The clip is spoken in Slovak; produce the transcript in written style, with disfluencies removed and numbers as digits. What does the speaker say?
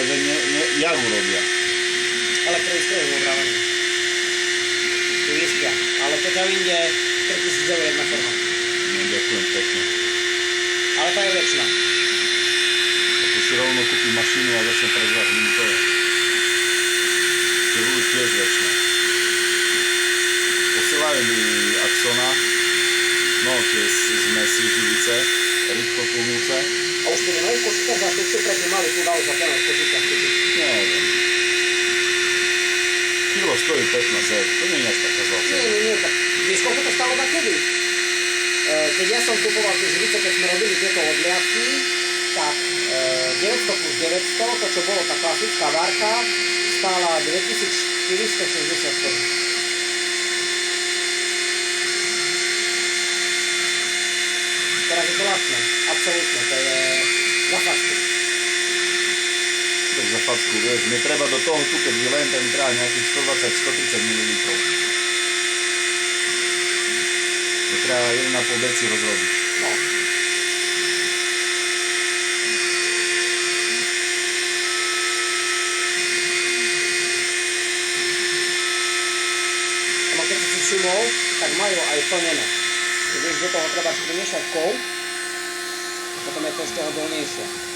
že jak urobia. Elektroistroje upravené. Tu vyspia. Ale to ťa vyjde 3000 eur jedna forma. No, ďakujem pekne. Ale tá je väčšina. Tu si rovno kúpim mašinu a začnem prezvať hliníkové. Tie budú tiež väčšie. Posielajú mi Axona, no tie zmesy živice, rýchlo tlmúce. A už tu nemajú v Košicách, a tu predtým mali, tu dali za tenor v Košicách. Neviem. Kilo stojí 15 eur, to nie je až taká zlacena. Nie, tak vieš, koľko to stalo takedy? Keď ja som kupoval tie živice, keď sme robili tieto odliadky, tak 900 plus 900, to čo bolo tá klasická várka, stála 2460 korun. Teraz je to lacné, absolútne, to je za facku. Tak za facku, vieš, mne treba do toho tu, keď vylejem, tak mi treba nejakých 120-130 ml. To treba 1,5 deci rozrobiť. No. No keď si všimol, tak majú aj plnené. Keď vieš, do toho treba primiešať kov, potom je to ešte odolnejšie.